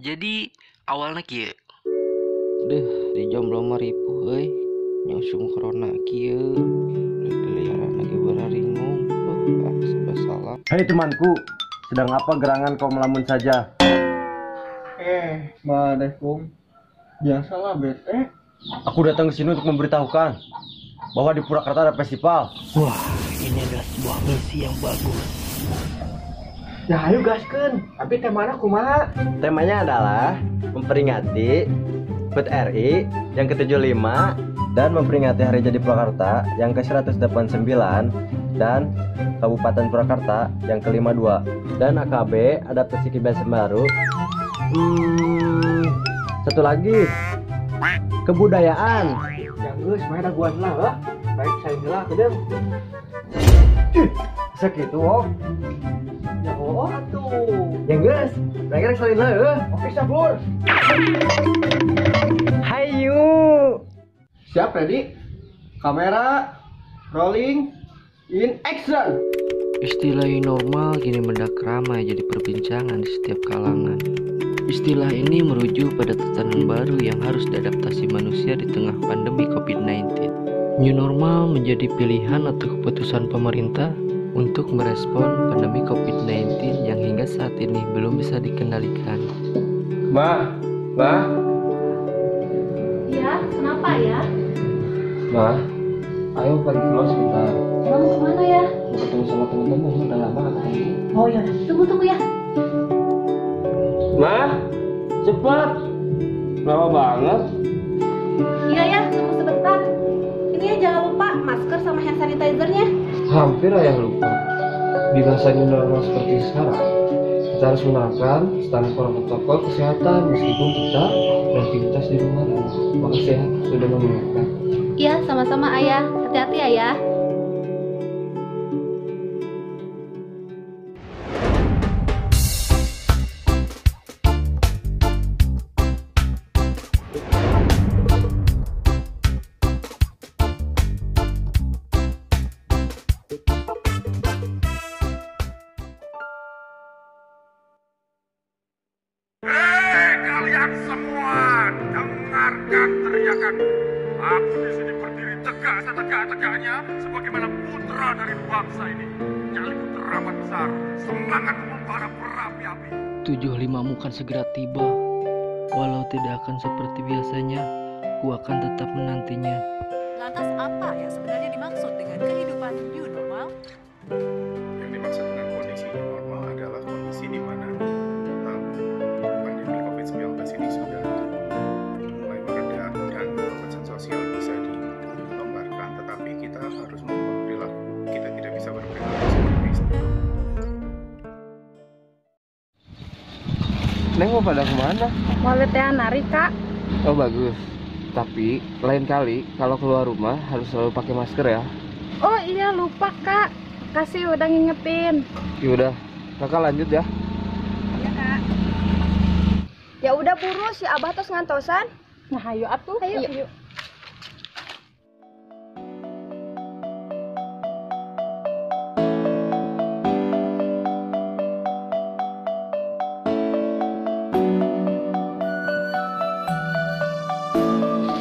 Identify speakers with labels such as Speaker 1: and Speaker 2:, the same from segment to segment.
Speaker 1: Jadi awalnya kieu.
Speaker 2: Deh, di jomblo mah ripuh euy. Nyusung corona kieu. Kelihatan lagi beraringung. Serba salah.
Speaker 3: Hei temanku, sedang apa gerangan kau melamun saja?
Speaker 4: Waalaikum. Biasalah bete.
Speaker 3: Aku datang ke sini untuk memberitahukan bahwa di Purwakarta ada festival.
Speaker 2: Wah, ini adalah sebuah misi yang bagus.
Speaker 4: Ya ayo gaskeun. Tapi temana kumaha?
Speaker 3: Temanya adalah memperingati HUT RI yang ke-75 dan memperingati Hari Jadi Purwakarta yang ke-189 dan Kabupaten Purwakarta yang ke-52 dan AKB adaptasi kebiasaan baru. Satu lagi kebudayaan.
Speaker 4: Yang geus main daguan lah. Baik saya heula kedeung.
Speaker 3: Segitu oh.
Speaker 4: Ya oh atuh.
Speaker 3: Yang geus, mereka salin lah.
Speaker 4: Oke sablur.
Speaker 3: Hayu.
Speaker 4: Siap ready? Kamera rolling in action.
Speaker 2: Istilah yang normal kini mendadak ramai jadi perbincangan di setiap kalangan. Istilah ini merujuk pada tatanan baru yang harus diadaptasi manusia di tengah pandemi COVID-19. New normal menjadi pilihan atau keputusan pemerintah untuk merespon pandemi COVID-19 yang hingga saat ini belum bisa dikendalikan.
Speaker 3: Ma.
Speaker 5: Ya, kenapa ya?
Speaker 3: Ma, ayo pergi keluar sebentar.
Speaker 5: Emang mau kemana ya?
Speaker 3: Mau ketemu sama temen-temen, udah lama gak ketemu.
Speaker 5: Oh ya, tunggu ya.
Speaker 3: Ma, cepat. Lama banget.
Speaker 5: Iya ya, tunggu sebentar. Ini ya jangan lupa masker sama hand sanitizer-nya.
Speaker 6: Hampir ayah lupa. Di masa new normal seperti sekarang, kita harus menerapkan standar protokol kesehatan meskipun kita beraktivitas di rumah. Makasih ya sudah mengingatkan.
Speaker 5: Iya, sama-sama ayah. Hati-hati ayah.
Speaker 7: Kalian semua dengarkan teriakan. Aku di sini berdiri tegak setegak-tegaknya sebagaimana putra dari bangsa ini. Nyaliku teramat besar, semangat membara berapi-api.
Speaker 2: 75 kan segera tiba. Walau tidak akan seperti biasanya, ku akan tetap menantinya.
Speaker 8: Lantas apa yang sebenarnya dimaksud dengan kehidupan new normal?
Speaker 9: Yang dimaksud dengan kondisi new normal adalah kondisi di mana pandemi COVID-19 ini sudah mulai mereda dan pembatasan sosial bisa dilonggarkan, tetapi kita harus mengubah perilaku. Kita tidak bisa berperilaku seperti sebelum.
Speaker 6: Neng mau pada kemana?
Speaker 5: Mau latihan nari, Kak.
Speaker 6: Oh bagus. Tapi lain kali kalau keluar rumah harus selalu pakai masker ya.
Speaker 5: Oh iya, lupa, Kak. Kasih udah ngingetin.
Speaker 6: Yaudah, kakak lanjut ya.
Speaker 5: Iya, Kak. Ya udah buru si Abah tos ngantosan. Nah, ayo atuh. Ayo.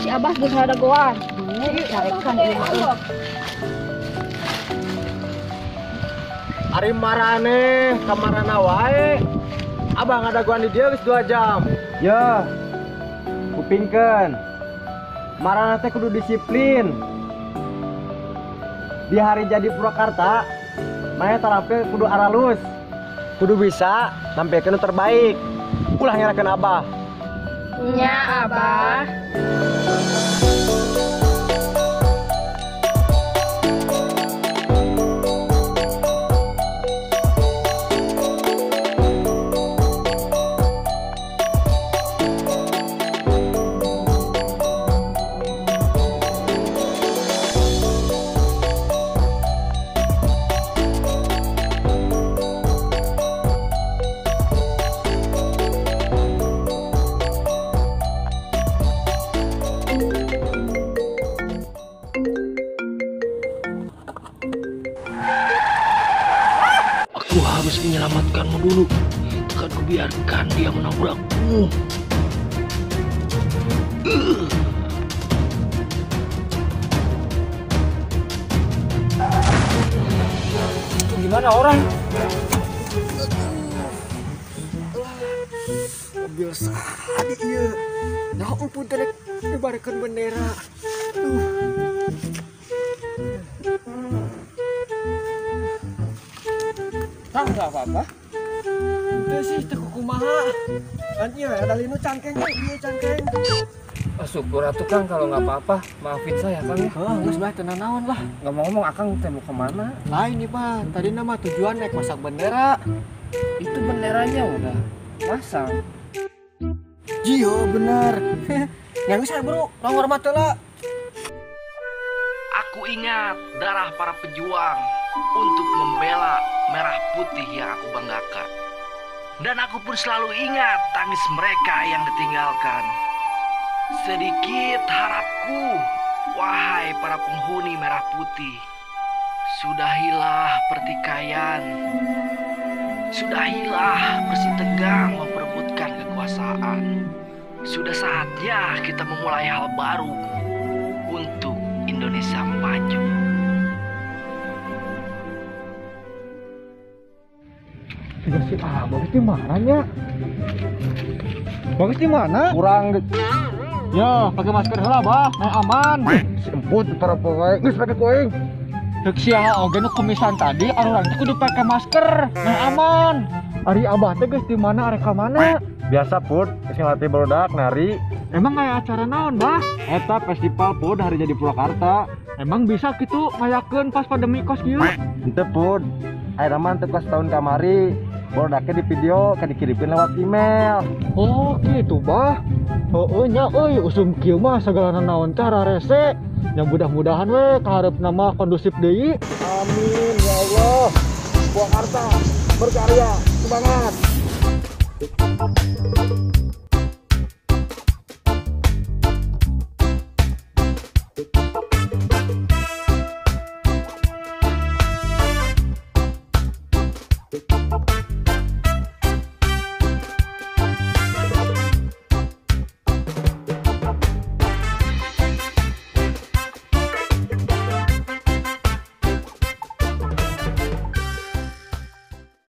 Speaker 5: Si Abah geus ada goan. Carekan ieu.
Speaker 3: Ari marane kamarana wae. Abang ada gua di dia geus 2 jam. Ya. Kupingkeun. Marana teh kudu disiplin. Di hari jadi Purwakarta, maya tarape kudu aralus. Kudu bisa nampilkeun terbaik. Ulah nyarakeun Abah.
Speaker 5: Nya Abah.
Speaker 2: Aku harus menyelamatkanmu dulu. Takkan kubiarkan dia menabrak.
Speaker 4: Gimana orang? Mobil sadi ieu. Nah ampun teh dibarekeun bendera. Kang enggak apa-apa. Teu sih teu kumaha. Kan ieu ada linu cangkeng ieu cangkeng.
Speaker 6: Syukur atuh Kang kalau nggak apa-apa. Maafin saya Kang ya.
Speaker 4: Geus bae teu naon lah.
Speaker 6: Ngomong-ngomong Akang teh mau kemana?
Speaker 4: Lain nih Pak, tadi nama tujuan naik masak bendera.
Speaker 6: Itu benderanya udah masang.
Speaker 4: Jio bener. Yang bisa bro, nomor mata lah.
Speaker 1: Aku ingat darah para pejuang untuk membela merah putih yang aku banggakan. Dan aku pun selalu ingat tangis mereka yang ditinggalkan. Sedikit harapku, wahai para penghuni merah putih. Sudahilah pertikaian. Sudahilah bersitegang memperebutkan kekuasaan. Sudah saatnya kita memulai hal baru untuk Indonesia maju.
Speaker 4: Sudah si Bagus di mananya? Bagus di mana? Kurang. Ya, pakai masker heula, Bah. Aman. Semput para pegawai. Geus pakai koeng. Dek sia oge nu kumisan tadi arurang teh kudu pakai masker. Aman. Ari Abah teh geus di mana arek ka mana?
Speaker 3: Biasa Put, geus ngelatih barudak nari.
Speaker 4: Emang aya acara naon, Bah? Eta festival Put hari jadi Purwakarta. Emang bisa gitu ngayakeun pas pandemi kos kieu?
Speaker 3: Henteu Put. Aya mah teu kos tahun kamari. Barudaknya di video kan dikirimkeun lewat email.
Speaker 4: Oh, gitu, Bah. Heueuh nya euy usum kieu mah sagala naon teh rese. Yang mudah-mudahan we kaharep nama kondusif deui. Amin ya Allah. Purwakarta berkarya, semangat.